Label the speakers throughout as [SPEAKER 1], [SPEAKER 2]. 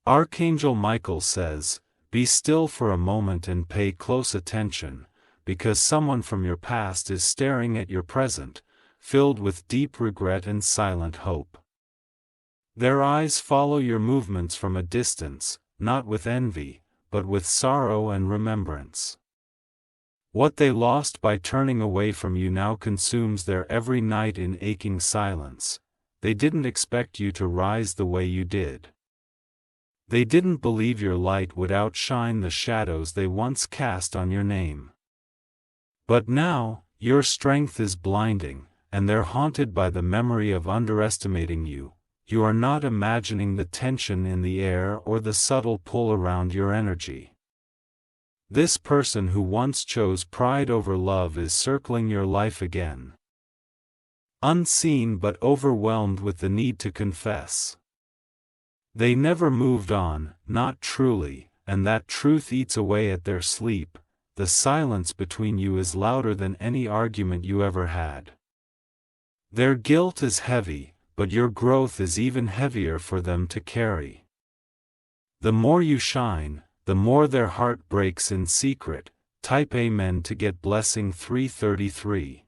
[SPEAKER 1] Archangel Michael says, "Be still for a moment and pay close attention, because someone from your past is staring at your present, filled with deep regret and silent hope. Their eyes follow your movements from a distance, not with envy, but with sorrow and remembrance. What they lost by turning away from you now consumes their every night in aching silence. They didn't expect you to rise the way you did. They didn't believe your light would outshine the shadows they once cast on your name. But now, your strength is blinding, and they're haunted by the memory of underestimating you. You are not imagining the tension in the air or the subtle pull around your energy. This person who once chose pride over love is circling your life again. Unseen but overwhelmed with the need to confess. They never moved on, not truly, and that truth eats away at their sleep. The silence between you is louder than any argument you ever had. Their guilt is heavy, but your growth is even heavier for them to carry. The more you shine, the more their heart breaks in secret. Type Amen to get blessing 333.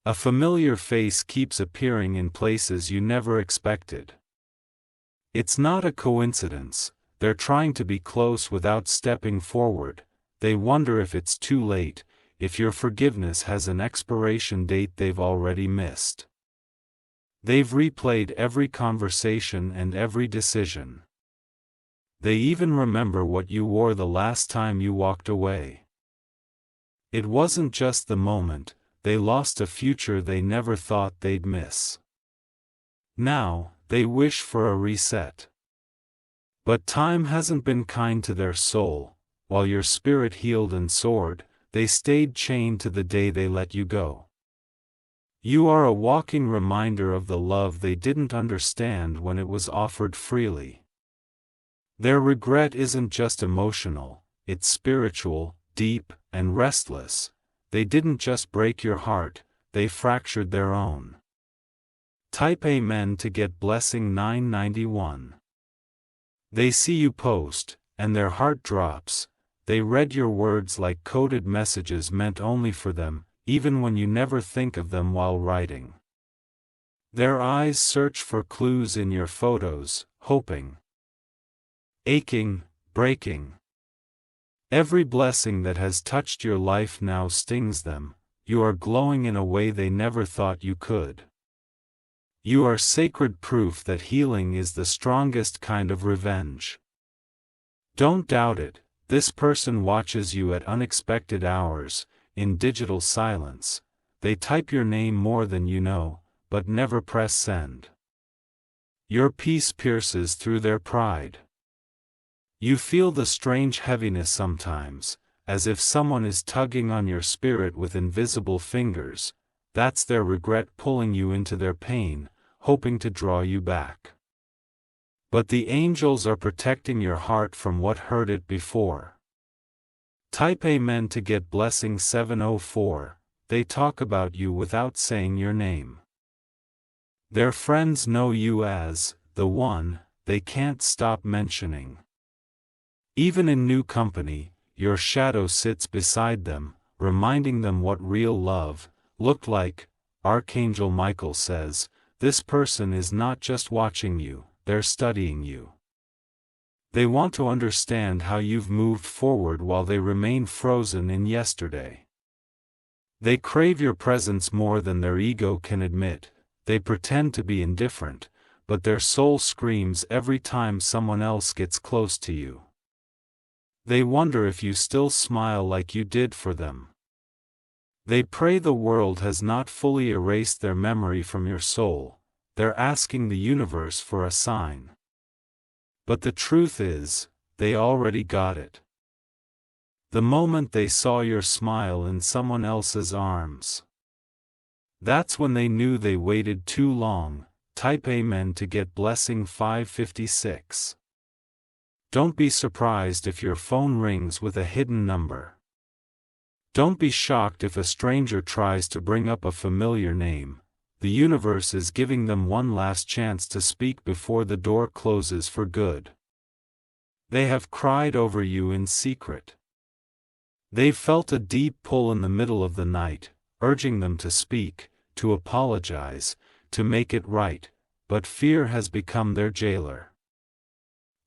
[SPEAKER 1] A familiar face keeps appearing in places you never expected. It's not a coincidence. They're trying to be close without stepping forward. They wonder if it's too late, if your forgiveness has an expiration date they've already missed. They've replayed every conversation and every decision. They even remember what you wore the last time you walked away. It wasn't just the moment, they lost a future they never thought they'd miss. Now, they wish for a reset. But time hasn't been kind to their soul. While your spirit healed and soared, they stayed chained to the day they let you go. You are a walking reminder of the love they didn't understand when it was offered freely. Their regret isn't just emotional, it's spiritual, deep, and restless. They didn't just break your heart, they fractured their own. Type Amen to get blessing 991. They see you post, and their heart drops. They read your words like coded messages meant only for them, even when you never think of them while writing. Their eyes search for clues in your photos, hoping, aching, breaking. Every blessing that has touched your life now stings them. You are glowing in a way they never thought you could. You are sacred proof that healing is the strongest kind of revenge. Don't doubt it. This person watches you at unexpected hours, in digital silence. They type your name more than you know, but never press send. Your peace pierces through their pride. You feel the strange heaviness sometimes, as if someone is tugging on your spirit with invisible fingers. That's their regret pulling you into their pain, hoping to draw you back. But the angels are protecting your heart from what hurt it before. Type Amen to get blessing 704. They talk about you without saying your name. Their friends know you as the one they can't stop mentioning. Even in new company, your shadow sits beside them, reminding them what real love looked like. Archangel Michael says, this person is not just watching you, they're studying you. They want to understand how you've moved forward while they remain frozen in yesterday. They crave your presence more than their ego can admit. They pretend to be indifferent, but their soul screams every time someone else gets close to you. They wonder if you still smile like you did for them. They pray the world has not fully erased their memory from your soul. They're asking the universe for a sign. But the truth is, they already got it. The moment they saw your smile in someone else's arms. That's when they knew they waited too long. Type Amen to get blessing 556. Don't be surprised if your phone rings with a hidden number. Don't be shocked if a stranger tries to bring up a familiar name. The universe is giving them one last chance to speak before the door closes for good. They have cried over you in secret. They felt a deep pull in the middle of the night, urging them to speak, to apologize, to make it right, but fear has become their jailer.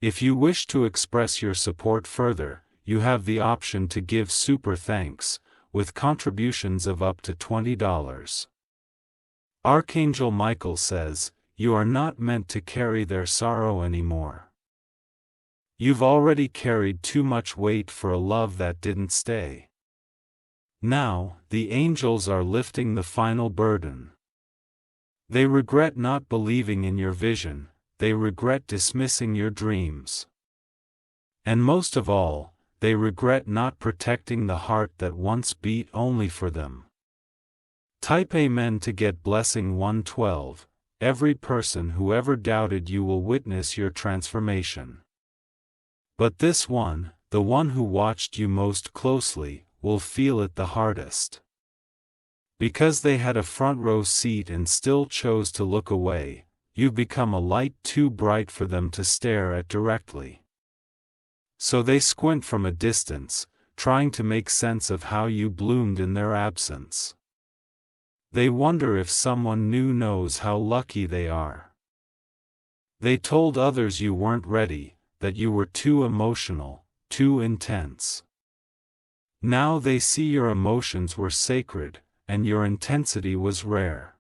[SPEAKER 1] If you wish to express your support further, you have the option to give super thanks, with contributions of up to $20. Archangel Michael says, you are not meant to carry their sorrow anymore. You've already carried too much weight for a love that didn't stay. Now, the angels are lifting the final burden. They regret not believing in your vision, they regret dismissing your dreams. And most of all, they regret not protecting the heart that once beat only for them. Type Amen to get blessing 112. Every person who ever doubted you will witness your transformation. But this one, the one who watched you most closely, will feel it the hardest. Because they had a front row seat and still chose to look away, you've become a light too bright for them to stare at directly. So they squint from a distance, trying to make sense of how you bloomed in their absence. They wonder if someone new knows how lucky they are. They told others you weren't ready, that you were too emotional, too intense. Now they see your emotions were sacred, and your intensity was rare.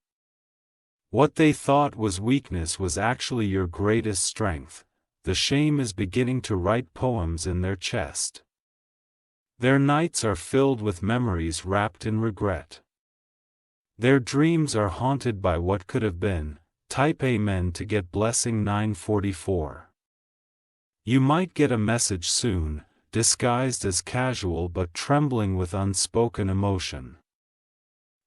[SPEAKER 1] What they thought was weakness was actually your greatest strength. The shame is beginning to write poems in their chest. Their nights are filled with memories wrapped in regret. Their dreams are haunted by what could have been. Type Amen to get blessing 944. You might get a message soon, disguised as casual but trembling with unspoken emotion.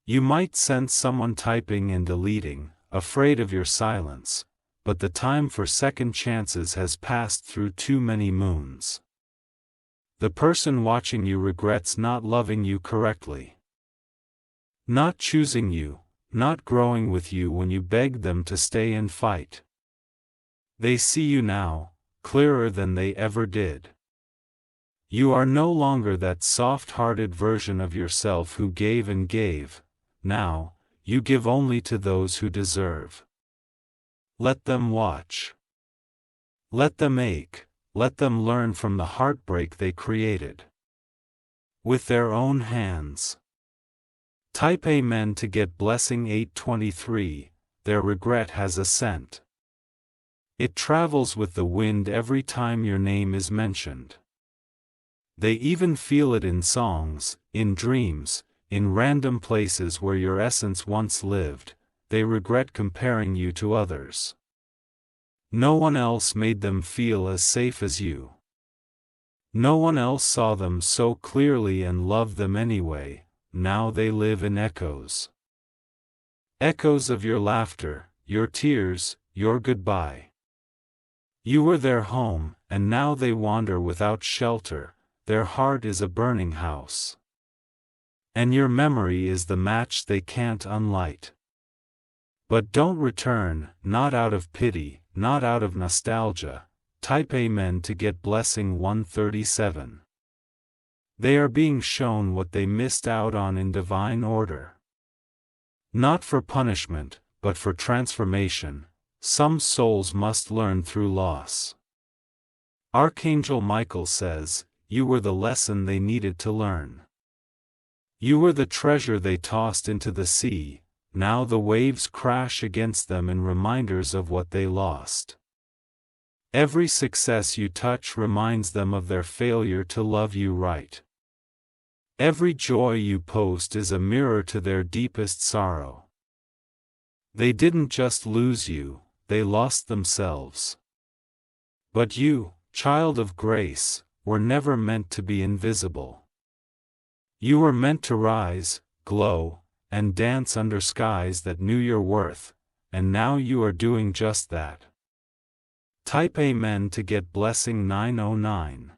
[SPEAKER 1] You might sense someone typing and deleting, afraid of your silence, but the time for second chances has passed through too many moons. The person watching you regrets not loving you correctly. Not choosing you, not growing with you when you begged them to stay and fight. They see you now, clearer than they ever did. You are no longer that soft-hearted version of yourself who gave and gave. Now, you give only to those who deserve. Let them watch. Let them ache, let them learn from the heartbreak they created. With their own hands. Type Amen to get blessing 823, their regret has a scent. It travels with the wind every time your name is mentioned. They even feel it in songs, in dreams, in random places where your essence once lived. They regret comparing you to others. No one else made them feel as safe as you. No one else saw them so clearly and loved them anyway. Now they live in echoes. Echoes of your laughter, your tears, your goodbye. You were their home, and now they wander without shelter. Their heart is a burning house. And your memory is the match they can't unlight. But don't return, not out of pity, not out of nostalgia. Type Amen to get blessing 137. They are being shown what they missed out on in divine order. Not for punishment, but for transformation. Some souls must learn through loss. Archangel Michael says, you were the lesson they needed to learn. You were the treasure they tossed into the sea. Now the waves crash against them in reminders of what they lost. Every success you touch reminds them of their failure to love you right. Every joy you post is a mirror to their deepest sorrow. They didn't just lose you, they lost themselves. But you, child of grace, were never meant to be invisible. You were meant to rise, glow, and dance under skies that knew your worth, and now you are doing just that. Type Amen to get blessing 909.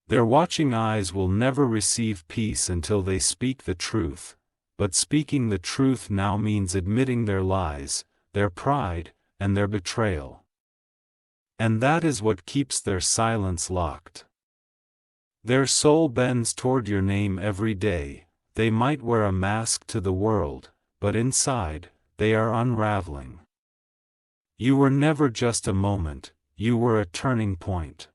[SPEAKER 1] Their watching eyes will never receive peace until they speak the truth, but speaking the truth now means admitting their lies, their pride, and their betrayal. And that is what keeps their silence locked. Their soul bends toward your name every day. They might wear a mask to the world, but inside, they are unraveling. You were never just a moment, you were a turning point.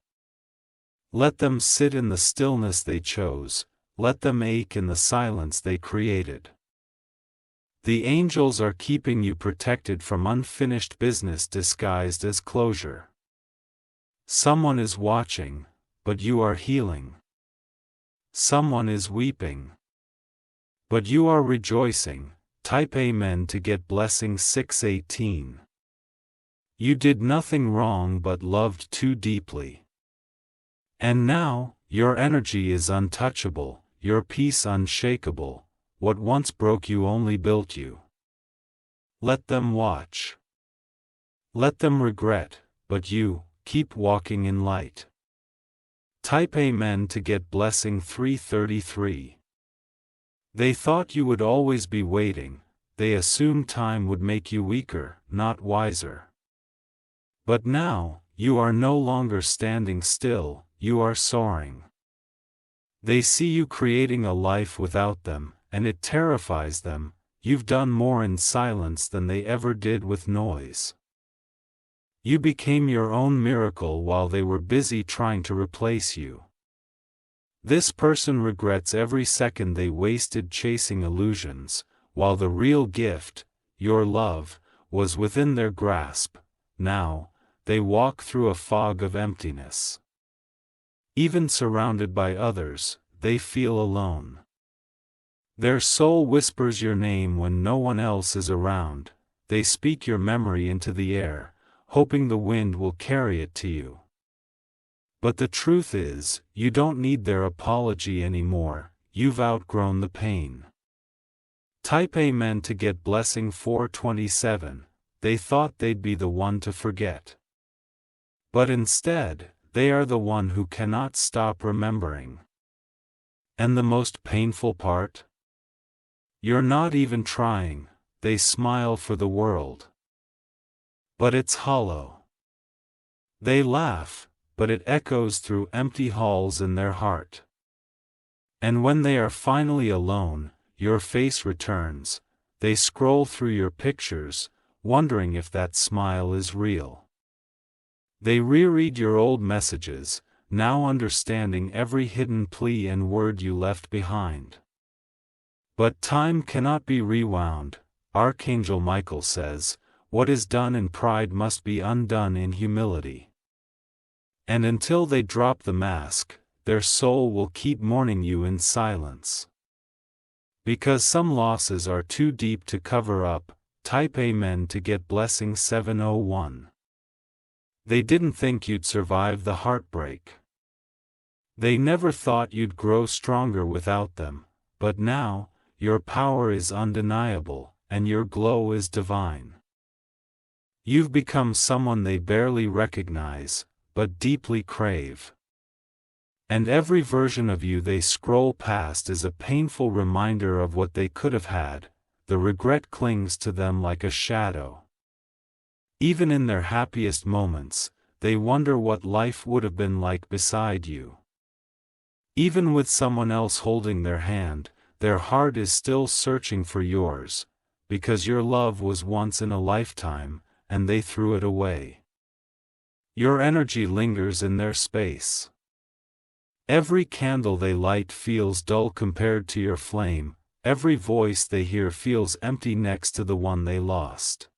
[SPEAKER 1] Let them sit in the stillness they chose, let them ache in the silence they created. The angels are keeping you protected from unfinished business disguised as closure. Someone is watching, but you are healing. Someone is weeping, but you are rejoicing. Type Amen to get blessing 618. You did nothing wrong but loved too deeply. And now, your energy is untouchable, your peace unshakable. What once broke you only built you. Let them watch. Let them regret, but you, keep walking in light. Type Amen to get blessing 333. They thought you would always be waiting, they assumed time would make you weaker, not wiser. But now, you are no longer standing still, you are soaring. They see you creating a life without them, and it terrifies them. You've done more in silence than they ever did with noise. You became your own miracle while they were busy trying to replace you. This person regrets every second they wasted chasing illusions, while the real gift, your love, was within their grasp. Now, they walk through a fog of emptiness. Even surrounded by others, they feel alone. Their soul whispers your name when no one else is around. They speak your memory into the air, hoping the wind will carry it to you. But the truth is, you don't need their apology anymore, you've outgrown the pain. Type Amen to get blessing 427. They thought they'd be the one to forget. But instead, they are the one who cannot stop remembering. And the most painful part? You're not even trying, they smile for the world. But it's hollow. They laugh, but it echoes through empty halls in their heart. And when they are finally alone, your face returns, they scroll through your pictures, wondering if that smile is real. They reread your old messages, now understanding every hidden plea and word you left behind. But time cannot be rewound, Archangel Michael says, what is done in pride must be undone in humility. And until they drop the mask, their soul will keep mourning you in silence. Because some losses are too deep to cover up, type Amen to get blessing 701. They didn't think you'd survive the heartbreak. They never thought you'd grow stronger without them, but now, your power is undeniable, and your glow is divine. You've become someone they barely recognize, but deeply crave. And every version of you they scroll past is a painful reminder of what they could have had. The regret clings to them like a shadow. Even in their happiest moments, they wonder what life would have been like beside you. Even with someone else holding their hand, their heart is still searching for yours, because your love was once in a lifetime, and they threw it away. Your energy lingers in their space. Every candle they light feels dull compared to your flame, every voice they hear feels empty next to the one they lost.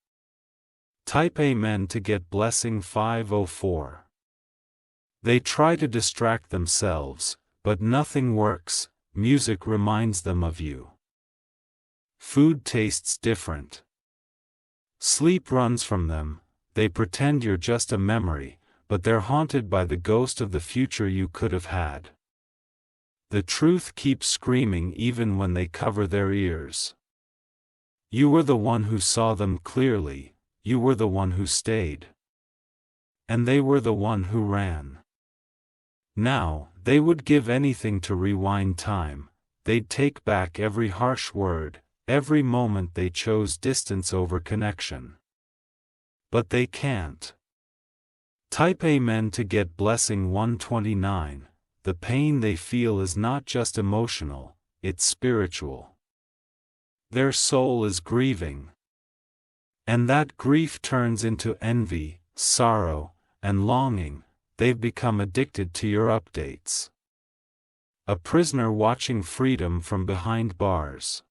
[SPEAKER 1] Type Amen to get blessing 504. They try to distract themselves, but nothing works. Music reminds them of you. Food tastes different. Sleep runs from them, they pretend you're just a memory, but they're haunted by the ghost of the future you could have had. The truth keeps screaming even when they cover their ears. You were the one who saw them clearly, you were the one who stayed. And they were the one who ran. Now, they would give anything to rewind time, they'd take back every harsh word, every moment they chose distance over connection. But they can't. Type Amen to get blessing 129. The pain they feel is not just emotional, it's spiritual. Their soul is grieving. And that grief turns into envy, sorrow, and longing. They've become addicted to your updates. A prisoner watching freedom from behind bars.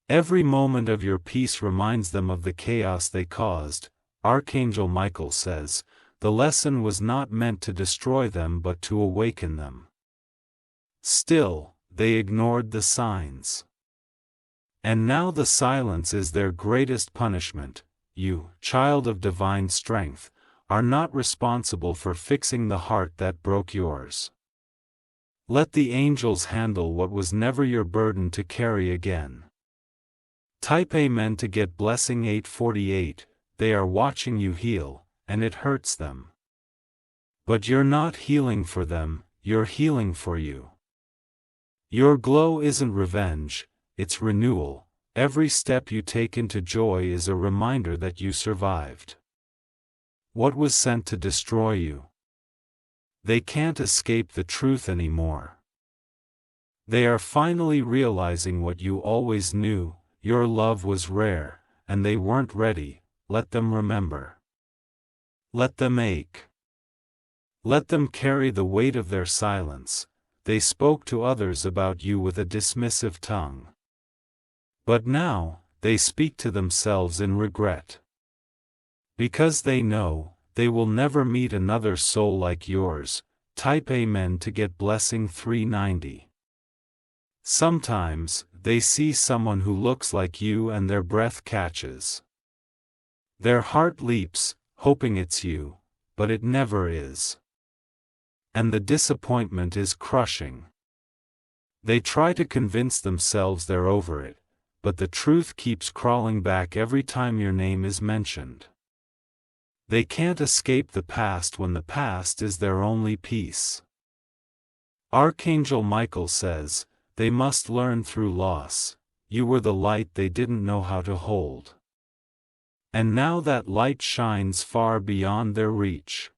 [SPEAKER 1] Every moment of your peace reminds them of the chaos they caused. Archangel Michael says, the lesson was not meant to destroy them but to awaken them. Still, they ignored the signs. And now the silence is their greatest punishment. You, child of divine strength, are not responsible for fixing the heart that broke yours. Let the angels handle what was never your burden to carry again. Type Amen to get blessing 848. They are watching you heal, and it hurts them. But you're not healing for them, you're healing for you. Your glow isn't revenge, it's renewal. Every step you take into joy is a reminder that you survived. What was sent to destroy you? They can't escape the truth anymore. They are finally realizing what you always knew, your love was rare, and they weren't ready. Let them remember. Let them ache. Let them carry the weight of their silence. They spoke to others about you with a dismissive tongue. But now, they speak to themselves in regret. Because they know, they will never meet another soul like yours. Type Amen to get blessing 390. Sometimes, they see someone who looks like you and their breath catches. Their heart leaps, hoping it's you, but it never is. And the disappointment is crushing. They try to convince themselves they're over it, but the truth keeps crawling back every time your name is mentioned. They can't escape the past when the past is their only peace. Archangel Michael says, they must learn through loss. You were the light they didn't know how to hold. And now that light shines far beyond their reach.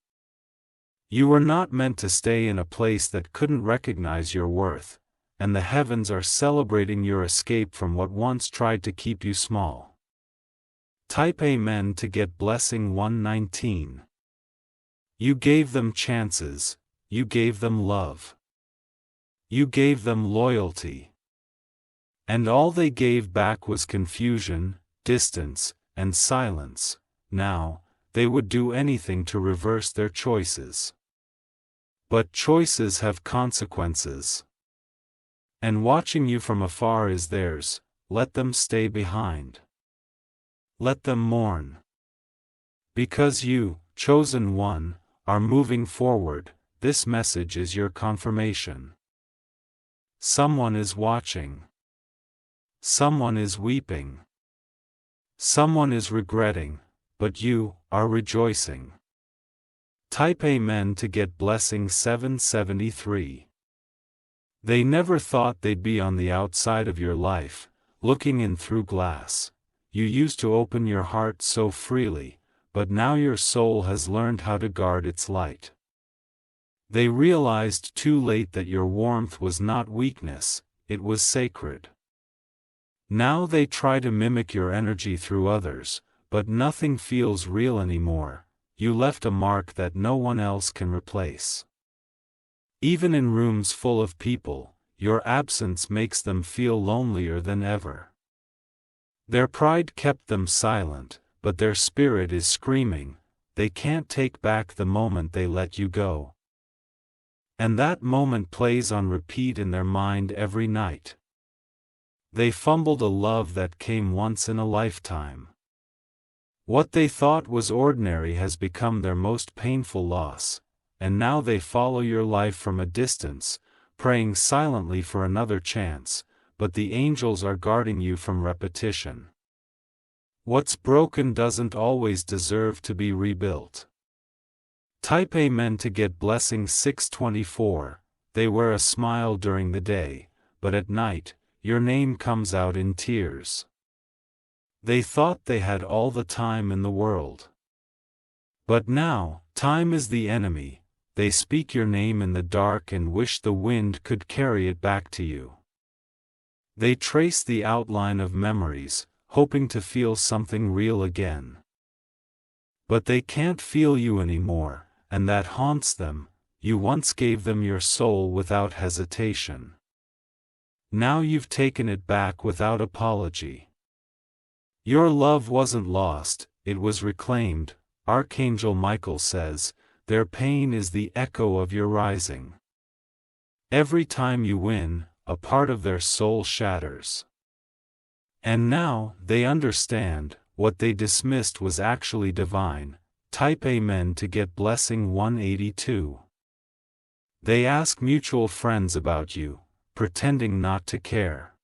[SPEAKER 1] You were not meant to stay in a place that couldn't recognize your worth, and the heavens are celebrating your escape from what once tried to keep you small. Type Amen to get blessing 119. You gave them chances, you gave them love. You gave them loyalty. And all they gave back was confusion, distance, and silence. Now, they would do anything to reverse their choices. But choices have consequences. And watching you from afar is theirs. Let them stay behind. Let them mourn. Because you, chosen one, are moving forward, this message is your confirmation. Someone is watching. Someone is weeping. Someone is regretting, but you are rejoicing. Type Amen to get blessing 773. They never thought they'd be on the outside of your life, looking in through glass. You used to open your heart so freely, but now your soul has learned how to guard its light. They realized too late that your warmth was not weakness, it was sacred. Now they try to mimic your energy through others, but nothing feels real anymore. You left a mark that no one else can replace. Even in rooms full of people, your absence makes them feel lonelier than ever. Their pride kept them silent, but their spirit is screaming. They can't take back the moment they let you go. And that moment plays on repeat in their mind every night. They fumbled a love that came once in a lifetime. What they thought was ordinary has become their most painful loss, and now they follow your life from a distance, praying silently for another chance, but the angels are guarding you from repetition. What's broken doesn't always deserve to be rebuilt. Type Amen to get blessing 624. They wear a smile during the day, but at night, your name comes out in tears. They thought they had all the time in the world. But now, time is the enemy. They speak your name in the dark and wish the wind could carry it back to you. They trace the outline of memories, hoping to feel something real again. But they can't feel you anymore, and that haunts them. You once gave them your soul without hesitation. Now you've taken it back without apology. Your love wasn't lost, it was reclaimed. Archangel Michael says, their pain is the echo of your rising. Every time you win, a part of their soul shatters. And now, they understand, what they dismissed was actually divine. Type Amen to get blessing 182. They ask mutual friends about you, pretending not to care.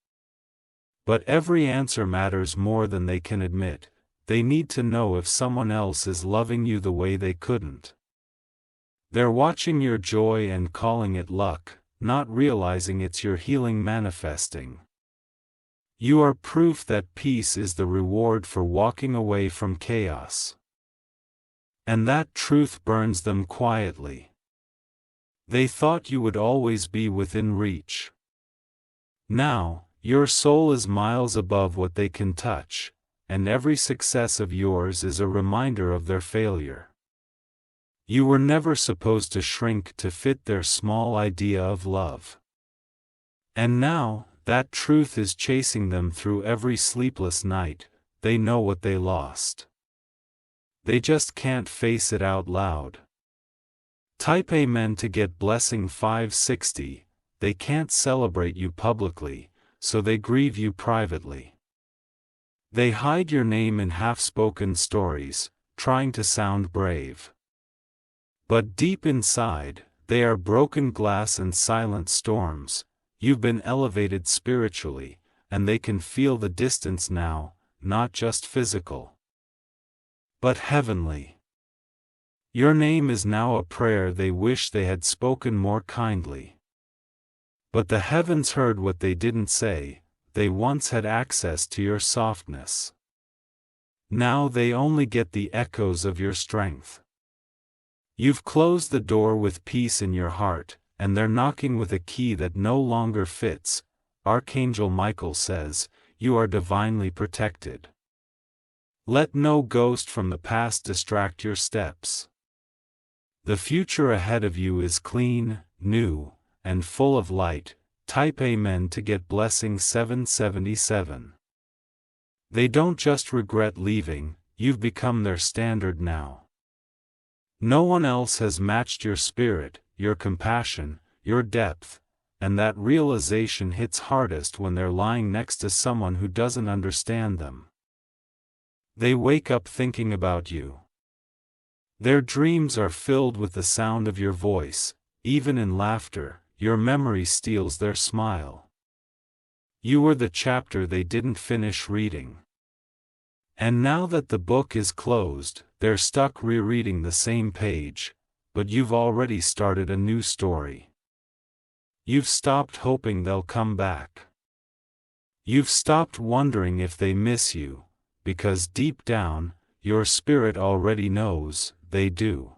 [SPEAKER 1] But every answer matters more than they can admit. They need to know if someone else is loving you the way they couldn't. They're watching your joy and calling it luck, not realizing it's your healing manifesting. You are proof that peace is the reward for walking away from chaos. And that truth burns them quietly. They thought you would always be within reach. Now, your soul is miles above what they can touch, and every success of yours is a reminder of their failure. You were never supposed to shrink to fit their small idea of love. And now, that truth is chasing them through every sleepless night. They know what they lost. They just can't face it out loud. Type Amen to get blessing 560. They can't celebrate you publicly, so they grieve you privately. They hide your name in half-spoken stories, trying to sound brave. But deep inside, they are broken glass and silent storms. You've been elevated spiritually, and they can feel the distance now, not just physical, but heavenly. Your name is now a prayer they wish they had spoken more kindly. But the heavens heard what they didn't say. They once had access to your softness. Now they only get the echoes of your strength. You've closed the door with peace in your heart, and they're knocking with a key that no longer fits. Archangel Michael says, you are divinely protected. Let no ghost from the past distract your steps. The future ahead of you is clean, new, and full of light. Type Amen to get blessing 777. They don't just regret leaving, you've become their standard now. No one else has matched your spirit, your compassion, your depth, and that realization hits hardest when they're lying next to someone who doesn't understand them. They wake up thinking about you. Their dreams are filled with the sound of your voice. Even in laughter, your memory steals their smile. You were the chapter they didn't finish reading. And now that the book is closed, they're stuck rereading the same page, but you've already started a new story. You've stopped hoping they'll come back. You've stopped wondering if they miss you, because deep down, your spirit already knows, they do.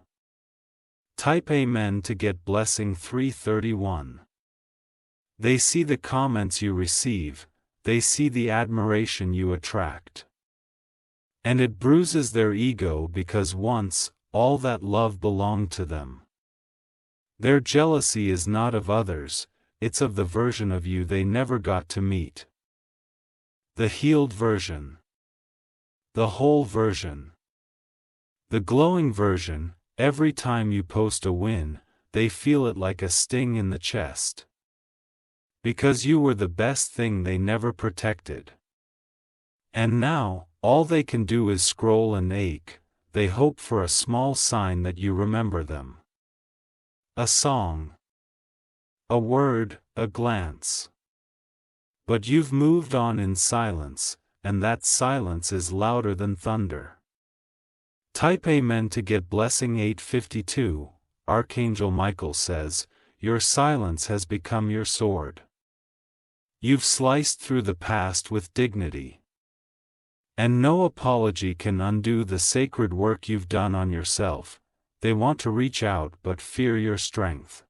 [SPEAKER 1] Type Amen to get blessing 331. They see the comments you receive, they see the admiration you attract. And it bruises their ego because once, all that love belonged to them. Their jealousy is not of others, it's of the version of you they never got to meet. The healed version. The whole version. The glowing version. Every time you post a win, they feel it like a sting in the chest. Because you were the best thing they never protected. And now, all they can do is scroll and ache. They hope for a small sign that you remember them. A song. A word, a glance. But you've moved on in silence, and that silence is louder than thunder. Type Amen to get blessing 852. Archangel Michael says, your silence has become your sword. You've sliced through the past with dignity. And no apology can undo the sacred work you've done on yourself. They want to reach out but fear your strength.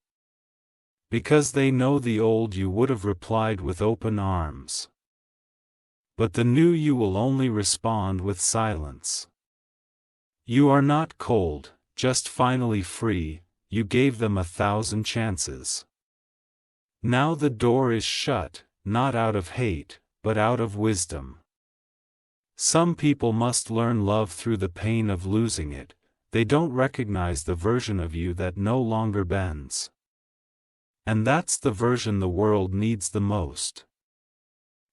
[SPEAKER 1] Because they know the old you would have replied with open arms. But the new you will only respond with silence. You are not cold, just finally free. You gave them 1,000 chances. Now the door is shut, not out of hate, but out of wisdom. Some people must learn love through the pain of losing it. They don't recognize the version of you that no longer bends. And that's the version the world needs the most.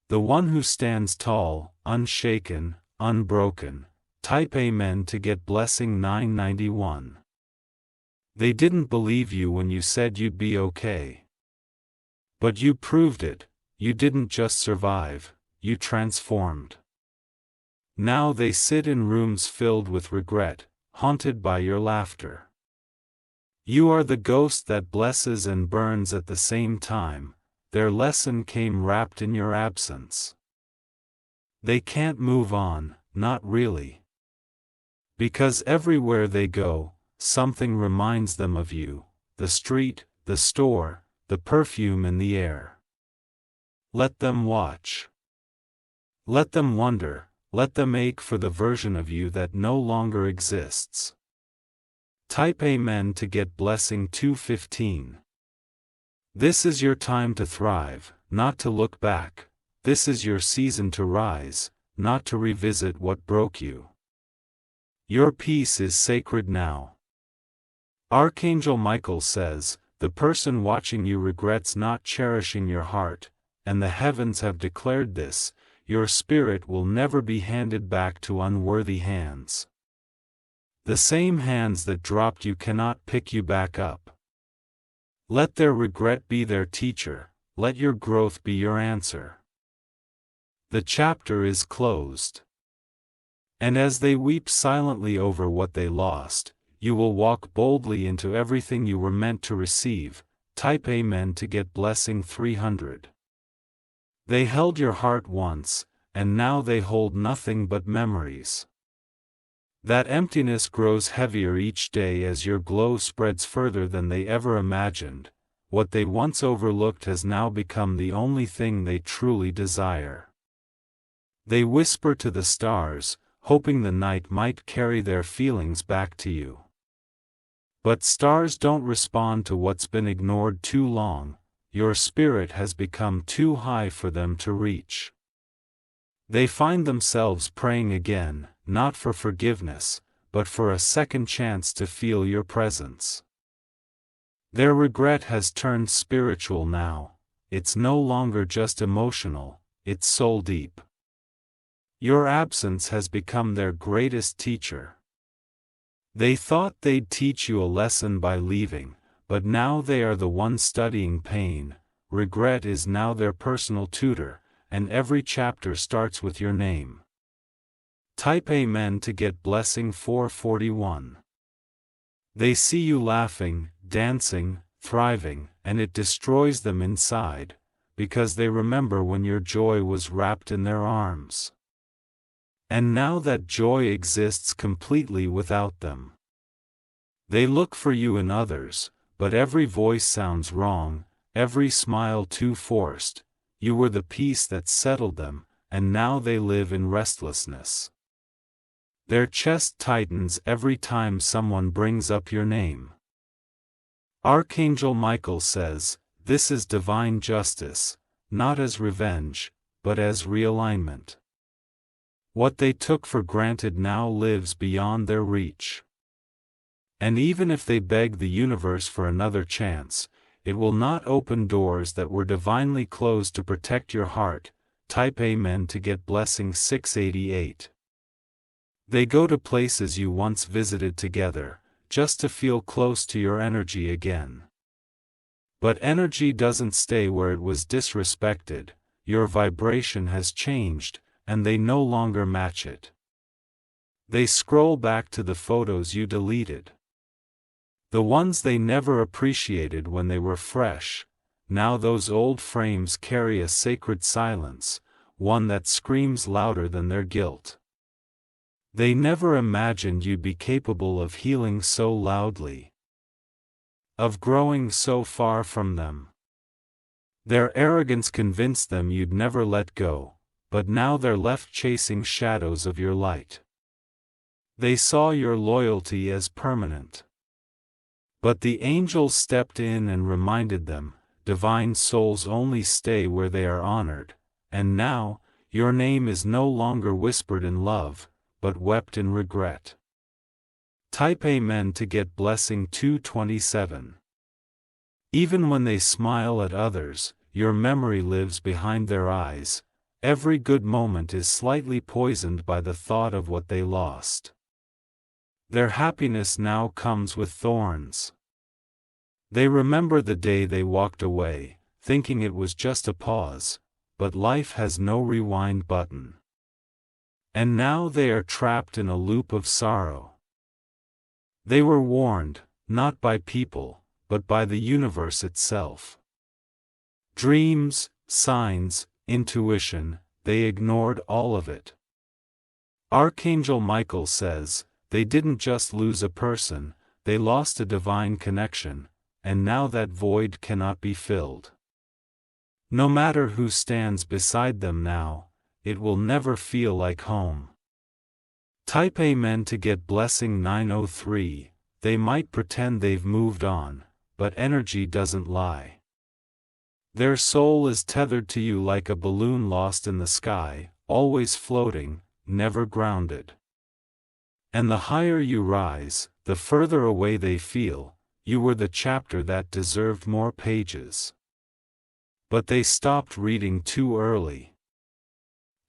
[SPEAKER 1] The one who stands tall, unshaken, unbroken. Type Amen to get blessing 991. They didn't believe you when you said you'd be okay. But you proved it. You didn't just survive, you transformed. Now they sit in rooms filled with regret, haunted by your laughter. You are the ghost that blesses and burns at the same time. Their lesson came wrapped in your absence. They can't move on, not really. Because everywhere they go, something reminds them of you, the street, the store, the perfume in the air. Let them watch. Let them wonder, let them ache for the version of you that no longer exists. Type Amen to get blessing 215. This is your time to thrive, not to look back. This is your season to rise, not to revisit what broke you. Your peace is sacred now. Archangel Michael says, the person watching you regrets not cherishing your heart, and the heavens have declared this, your spirit will never be handed back to unworthy hands. The same hands that dropped you cannot pick you back up. Let their regret be their teacher, let your growth be your answer. The chapter is closed. And as they weep silently over what they lost, you will walk boldly into everything you were meant to receive. Type Amen to get blessing 300. They held your heart once, and now they hold nothing but memories. That emptiness grows heavier each day as your glow spreads further than they ever imagined. What they once overlooked has now become the only thing they truly desire. They whisper to the stars, hoping the night might carry their feelings back to you. But stars don't respond to what's been ignored too long. Your spirit has become too high for them to reach. They find themselves praying again, not for forgiveness, but for a second chance to feel your presence. Their regret has turned spiritual now. It's no longer just emotional, it's soul deep. Your absence has become their greatest teacher. They thought they'd teach you a lesson by leaving, but now they are the ones studying pain. Regret is now their personal tutor, and every chapter starts with your name. Type Amen to get blessing 441. They see you laughing, dancing, thriving, and it destroys them inside, because they remember when your joy was wrapped in their arms. And now that joy exists completely without them. They look for you in others, but every voice sounds wrong, every smile too forced. You were the peace that settled them, and now they live in restlessness. Their chest tightens every time someone brings up your name. Archangel Michael says, this is divine justice, not as revenge, but as realignment. What they took for granted now lives beyond their reach. And even if they beg the universe for another chance, it will not open doors that were divinely closed to protect your heart. Type Amen to get blessing 688. They go to places you once visited together, just to feel close to your energy again. But energy doesn't stay where it was disrespected. Your vibration has changed, and they no longer match it. They scroll back to the photos you deleted. The ones they never appreciated when they were fresh. Now those old frames carry a sacred silence, one that screams louder than their guilt. They never imagined you'd be capable of healing so loudly, of growing so far from them. Their arrogance convinced them you'd never let go, but now they're left chasing shadows of your light. They saw your loyalty as permanent. But the angels stepped in and reminded them, divine souls only stay where they are honored, and now, your name is no longer whispered in love, but wept in regret. Type Amen to get blessing 227. Even when they smile at others, your memory lives behind their eyes. Every good moment is slightly poisoned by the thought of what they lost. Their happiness now comes with thorns. They remember the day they walked away, thinking it was just a pause, but life has no rewind button. And now they are trapped in a loop of sorrow. They were warned, not by people, but by the universe itself. Dreams, signs, intuition, they ignored all of it. Archangel Michael says, they didn't just lose a person, they lost a divine connection, and now that void cannot be filled. No matter who stands beside them now, it will never feel like home. Type Amen to get blessing 903. They might pretend they've moved on, but energy doesn't lie. Their soul is tethered to you like a balloon lost in the sky, always floating, never grounded. And the higher you rise, the further away they feel. You were the chapter that deserved more pages. But they stopped reading too early.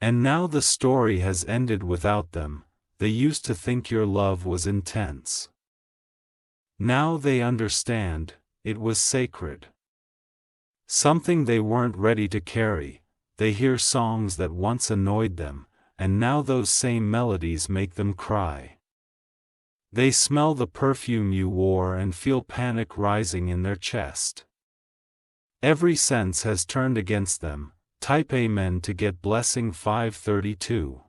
[SPEAKER 1] And now the story has ended without them. They used to think your love was intense. Now they understand, it was sacred. Something they weren't ready to carry. They hear songs that once annoyed them, and now those same melodies make them cry. They smell the perfume you wore and feel panic rising in their chest. Every sense has turned against them. Type Amen to get blessing 532.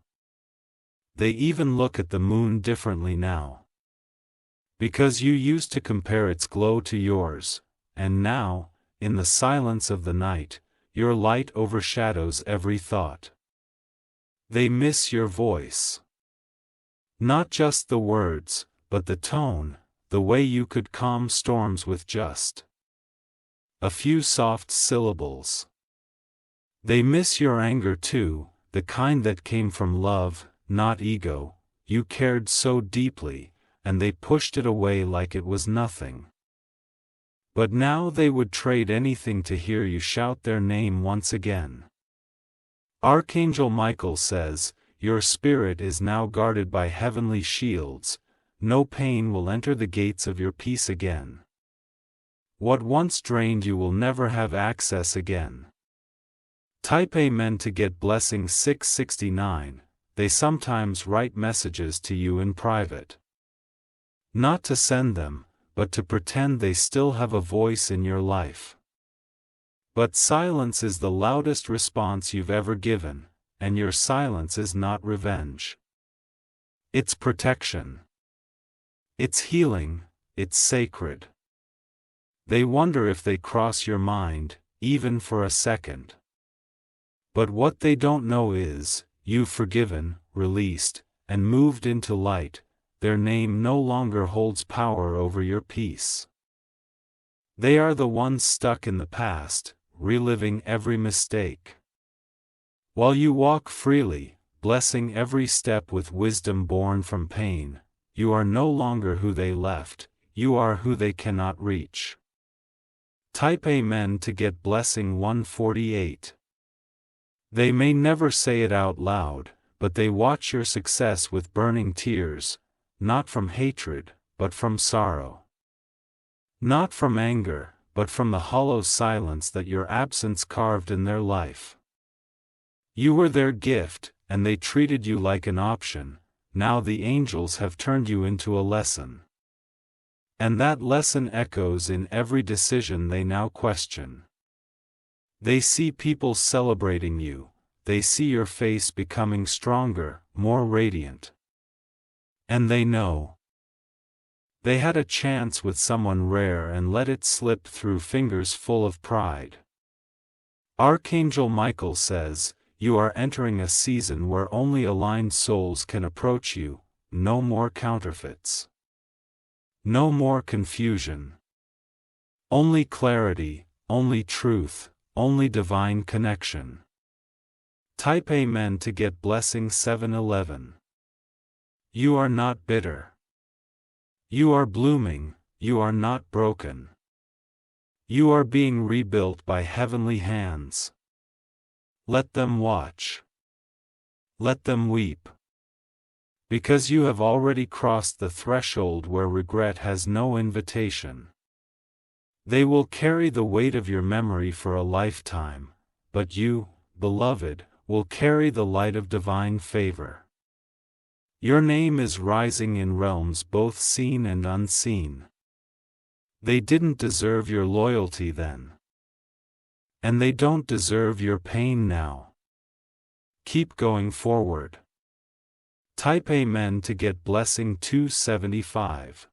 [SPEAKER 1] They even look at the moon differently now. Because you used to compare its glow to yours, and now, in the silence of the night, your light overshadows every thought. They miss your voice. Not just the words, but the tone, the way you could calm storms with just a few soft syllables. They miss your anger too, the kind that came from love, not ego. You cared so deeply, and they pushed it away like it was nothing. But now they would trade anything to hear you shout their name once again. Archangel Michael says, your spirit is now guarded by heavenly shields. No pain will enter the gates of your peace again. What once drained you will never have access again. Type Amen to get blessing 669. They sometimes write messages to you in private. Not to send them, but to pretend they still have a voice in your life. But silence is the loudest response you've ever given, and your silence is not revenge. It's protection. It's healing, it's sacred. They wonder if they cross your mind, even for a second. But what they don't know is, you've forgiven, released, and moved into light. Their name no longer holds power over your peace. They are the ones stuck in the past, reliving every mistake. While you walk freely, blessing every step with wisdom born from pain, you are no longer who they left, you are who they cannot reach. Type Amen to get blessing 148. They may never say it out loud, but they watch your success with burning tears, not from hatred, but from sorrow. Not from anger, but from the hollow silence that your absence carved in their life. You were their gift, and they treated you like an option. Now the angels have turned you into a lesson. And that lesson echoes in every decision they now question. They see people celebrating you, they see your face becoming stronger, more radiant. And they know. They had a chance with someone rare and let it slip through fingers full of pride. Archangel Michael says, you are entering a season where only aligned souls can approach you, no more counterfeits. No more confusion. Only clarity, only truth, only divine connection. Type Amen to get blessing 711. You are not bitter. You are blooming, you are not broken. You are being rebuilt by heavenly hands. Let them watch. Let them weep. Because you have already crossed the threshold where regret has no invitation. They will carry the weight of your memory for a lifetime, but you, beloved, will carry the light of divine favor. Your name is rising in realms both seen and unseen. They didn't deserve your loyalty then. And they don't deserve your pain now. Keep going forward. Type Amen to get blessing 275.